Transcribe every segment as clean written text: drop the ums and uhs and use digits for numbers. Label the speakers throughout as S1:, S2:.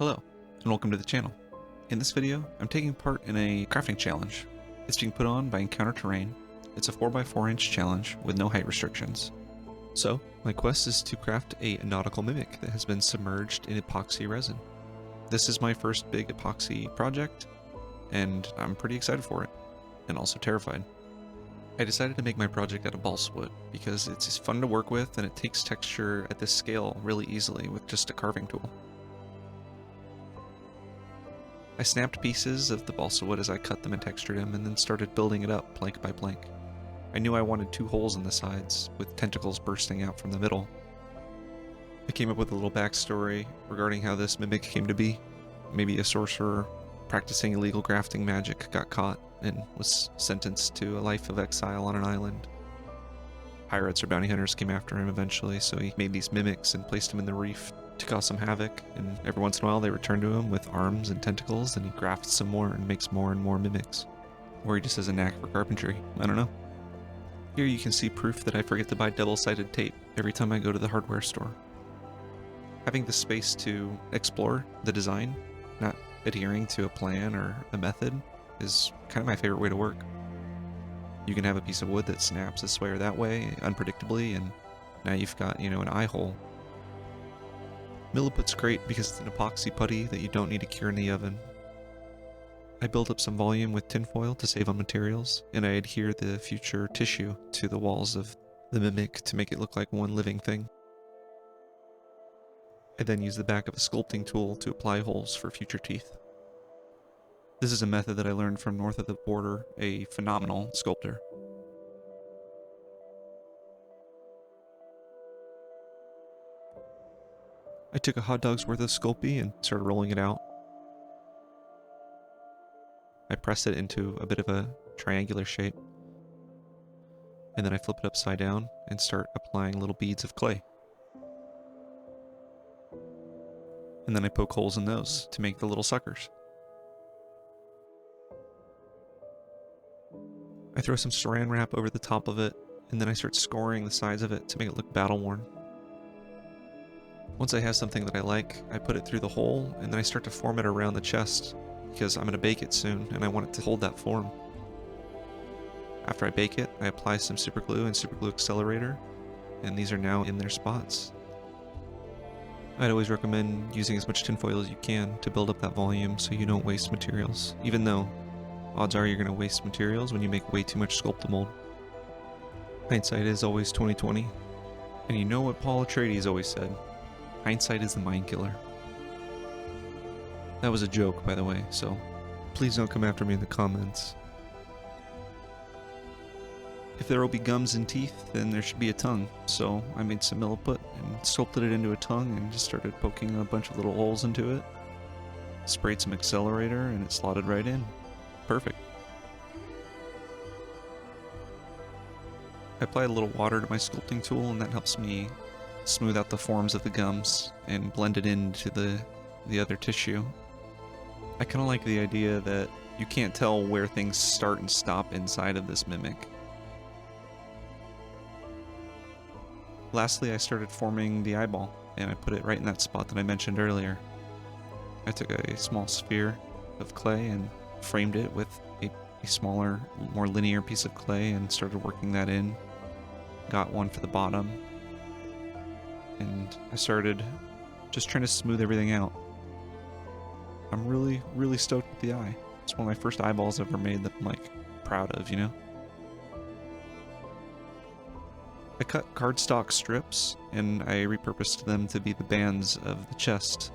S1: Hello, and welcome to the channel. In this video, I'm taking part in a crafting challenge. It's being put on by Encounter Terrain. It's a 4x4 inch challenge with no height restrictions. So, my quest is to craft a nautical mimic that has been submerged in epoxy resin. This is my first big epoxy project, and I'm pretty excited for it, and also terrified. I decided to make my project out of balsa wood because it's fun to work with and it takes texture at this scale really easily with just a carving tool. I snapped pieces of the balsa wood as I cut them and textured them, and then started building it up plank by plank. I knew I wanted 2 holes in the sides, with tentacles bursting out from the middle. I came up with a little backstory regarding how this mimic came to be. Maybe a sorcerer practicing illegal grafting magic got caught and was sentenced to a life of exile on an island. Pirates or bounty hunters came after him eventually, so he made these mimics and placed them in the reef to cause some havoc, and every once in a while they return to him with arms and tentacles, and he grafts some more and makes more and more mimics. Or he just has a knack for carpentry, I don't know. Here you can see proof that I forget to buy double-sided tape every time I go to the hardware store. Having the space to explore the design, not adhering to a plan or a method, is kind of my favorite way to work. You can have a piece of wood that snaps this way or that way, unpredictably, and now you've got, an eye hole. Milliput's great because it's an epoxy putty that you don't need to cure in the oven. I built up some volume with tinfoil to save on materials, and I adhere the future tissue to the walls of the mimic to make it look like one living thing. I then use the back of a sculpting tool to apply holes for future teeth. This is a method that I learned from north of the border, a phenomenal sculptor. I took a hot dog's worth of Sculpey and started rolling it out. I press it into a bit of a triangular shape, and then I flip it upside down and start applying little beads of clay. And then I poke holes in those to make the little suckers. I throw some saran wrap over the top of it, and then I start scoring the sides of it to make it look battle-worn. Once I have something that I like, I put it through the hole, and then I start to form it around the chest, because I'm going to bake it soon, and I want it to hold that form. After I bake it, I apply some super glue and super glue accelerator, and these are now in their spots. I'd always recommend using as much tinfoil as you can to build up that volume so you don't waste materials, even though odds are you're going to waste materials when you make way too much Sculpt-A-Mold. Hindsight is always 20/20, and you know what Paul Atreides always said, hindsight is the mind killer. That was a joke, by the way, so please don't come after me in the comments. If there will be gums and teeth, then there should be a tongue, so I made some milliput and sculpted it into a tongue and just started poking a bunch of little holes into it. Sprayed some accelerator and it slotted right in. Perfect. I applied a little water to my sculpting tool, and that helps me smooth out the forms of the gums and blend it into the other tissue. I kind of like the idea that you can't tell where things start and stop inside of this mimic. Lastly, I started forming the eyeball, and I put it right in that spot that I mentioned earlier. I took a small sphere of clay and framed it with a smaller, more linear piece of clay and started working that in. Got one for the bottom, and I started just trying to smooth everything out. I'm really, really stoked with the eye. It's one of my first eyeballs I've ever made that I'm proud of, I cut cardstock strips and I repurposed them to be the bands of the chest.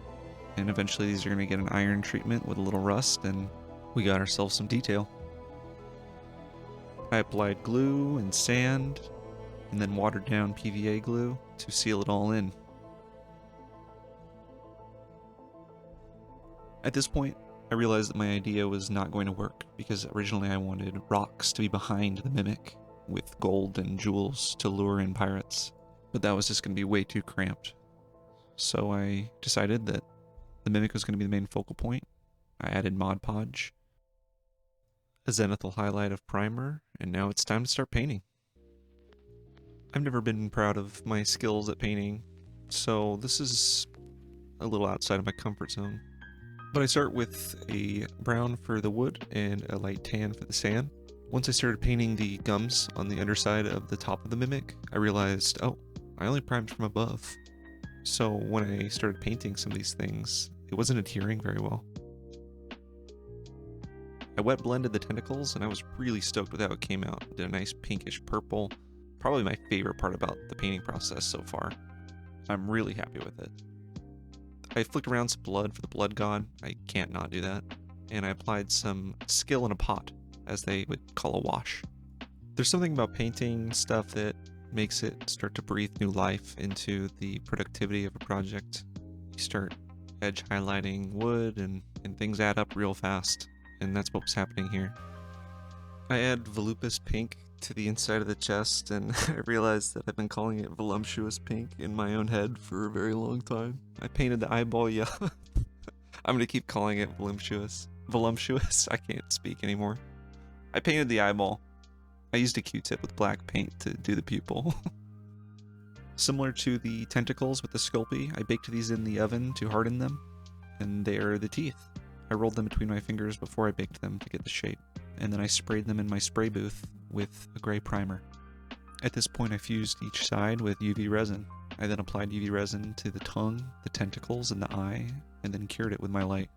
S1: And eventually these are going to get an iron treatment with a little rust, and we got ourselves some detail. I applied glue and sand, and then watered down PVA glue to seal it all in. At this point, I realized that my idea was not going to work, because originally I wanted rocks to be behind the mimic, with gold and jewels to lure in pirates, but that was just going to be way too cramped. So I decided that the mimic was going to be the main focal point. I added Mod Podge, a zenithal highlight of primer, and now it's time to start painting. I've never been proud of my skills at painting, so this is a little outside of my comfort zone. But I start with a brown for the wood and a light tan for the sand. Once I started painting the gums on the underside of the top of the Mimic, I realized, oh, I only primed from above. So when I started painting some of these things, it wasn't adhering very well. I wet blended the tentacles and I was really stoked with how it came out. It did a nice pinkish purple, probably my favorite part about the painting process so far. I'm really happy with it. I flicked around some blood for the blood god, I can't not do that, and I applied some skill in a pot, as they would call a wash. There's something about painting stuff that makes it start to breathe new life into the productivity of a project. You start edge highlighting wood and things add up real fast, and that's what was happening here. I add volupus pink to the inside of the chest, and I realized that I've been calling it voluptuous pink in my own head for a very long time. I painted the eyeball yellow. I'm gonna keep calling it voluptuous. Voluptuous? I can't speak anymore. I painted the eyeball. I used a Q-tip with black paint to do the pupil. Similar to the tentacles with the Sculpey, I baked these in the oven to harden them, and they are the teeth. I rolled them between my fingers before I baked them to get the shape, and then I sprayed them in my spray booth with a gray primer. At this point I fused each side with UV resin. I then applied UV resin to the tongue, the tentacles, and the eye, and then cured it with my light.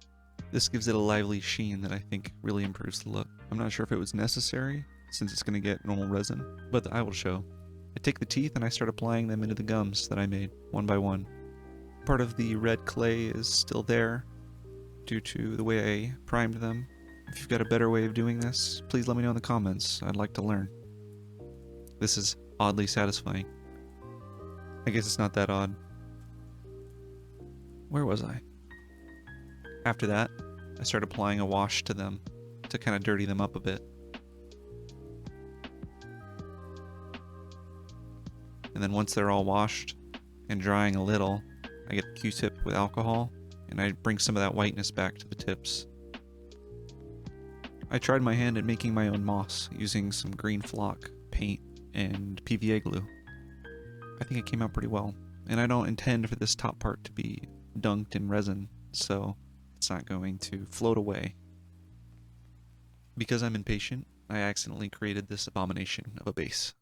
S1: This gives it a lively sheen that I think really improves the look. I'm not sure if it was necessary, since it's going to get normal resin, but I will show. I take the teeth and I start applying them into the gums that I made, one by one. Part of the red clay is still there, due to the way I primed them. If you've got a better way of doing this, please let me know in the comments. I'd like to learn. This is oddly satisfying. I guess it's not that odd. Where was I? After that, I start applying a wash to them to kind of dirty them up a bit. And then once they're all washed and drying a little, I get the Q-tip with alcohol and I bring some of that whiteness back to the tips. I tried my hand at making my own moss using some green flock, paint, and PVA glue. I think it came out pretty well, and I don't intend for this top part to be dunked in resin, so it's not going to float away. Because I'm impatient, I accidentally created this abomination of a base.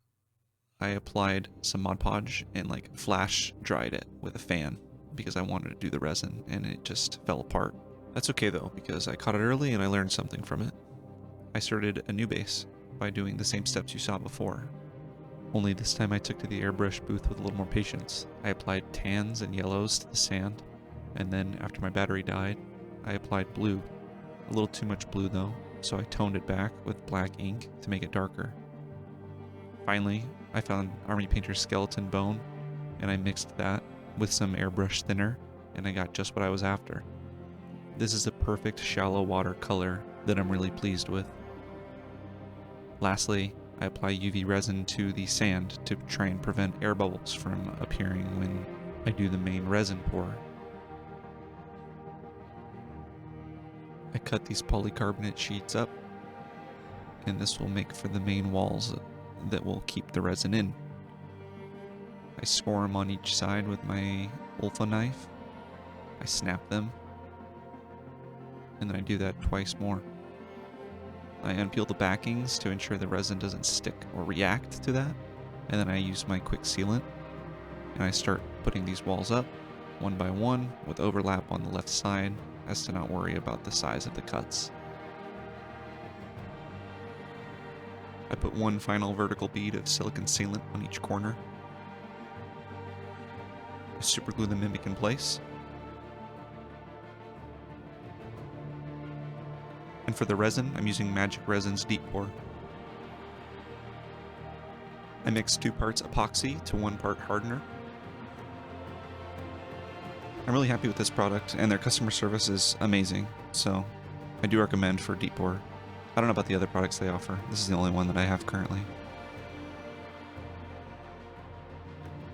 S1: I applied some Mod Podge and flash dried it with a fan because I wanted to do the resin, and it just fell apart. That's okay though, because I caught it early and I learned something from it. I started a new base by doing the same steps you saw before. Only this time I took to the airbrush booth with a little more patience. I applied tans and yellows to the sand, and then after my battery died, I applied blue. A little too much blue though, so I toned it back with black ink to make it darker. Finally, I found Army Painter's skeleton bone, and I mixed that with some airbrush thinner, and I got just what I was after. This is a perfect shallow water color that I'm really pleased with. Lastly, I apply UV resin to the sand to try and prevent air bubbles from appearing when I do the main resin pour. I cut these polycarbonate sheets up, and this will make for the main walls that will keep the resin in. I score them on each side with my Olfa knife. I snap them, and then I do that twice more. I unpeel the backings to ensure the resin doesn't stick or react to that, and then I use my quick sealant, and I start putting these walls up one by one with overlap on the left side as to not worry about the size of the cuts. I put one final vertical bead of silicone sealant on each corner. I super glue the Mimic in place. And for the resin, I'm using Magic Resin's Deep Pour. I mix 2 parts epoxy to 1 part hardener. I'm really happy with this product, and their customer service is amazing, so I do recommend for Deep Pour. I don't know about the other products they offer. This is the only one that I have currently.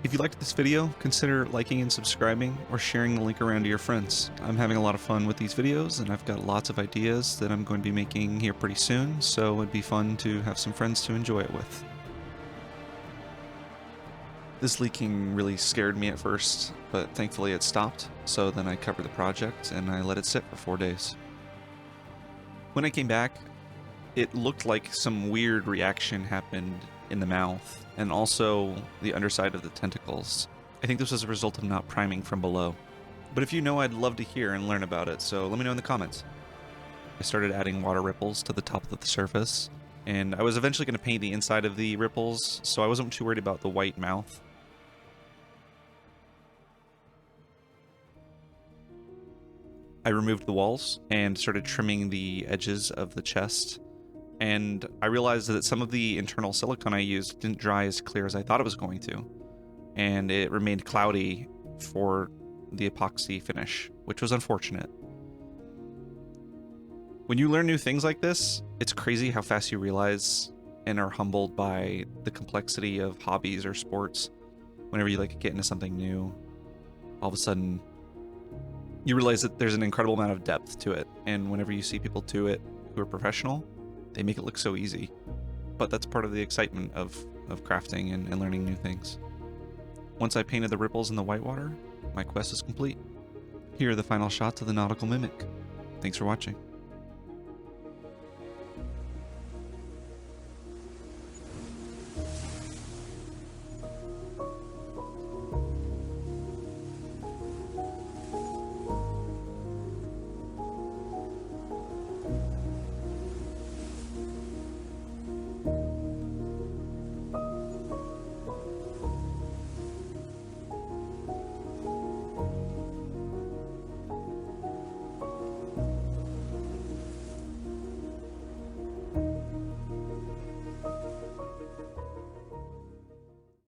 S1: If you liked this video, consider liking and subscribing or sharing the link around to your friends. I'm having a lot of fun with these videos, and I've got lots of ideas that I'm going to be making here pretty soon, so it'd be fun to have some friends to enjoy it with. This leaking really scared me at first, but thankfully it stopped, so then I covered the project and I let it sit for 4 days. When I came back, it looked like some weird reaction happened in the mouth, and also the underside of the tentacles. I think this was a result of not priming from below. But if you know, I'd love to hear and learn about it, so let me know in the comments. I started adding water ripples to the top of the surface, and I was eventually going to paint the inside of the ripples, so I wasn't too worried about the white mouth. I removed the walls and started trimming the edges of the chest, and I realized that some of the internal silicone I used didn't dry as clear as I thought it was going to, and it remained cloudy for the epoxy finish, which was unfortunate. When you learn new things like this, it's crazy how fast you realize and are humbled by the complexity of hobbies or sports. Whenever you get into something new, all of a sudden you realize that there's an incredible amount of depth to it, and whenever you see people do it who are professional, they make it look so easy. But that's part of the excitement of crafting and learning new things. Once I painted the ripples in the whitewater, my quest is complete. Here are the final shots of the Nautical Mimic. Thanks for watching.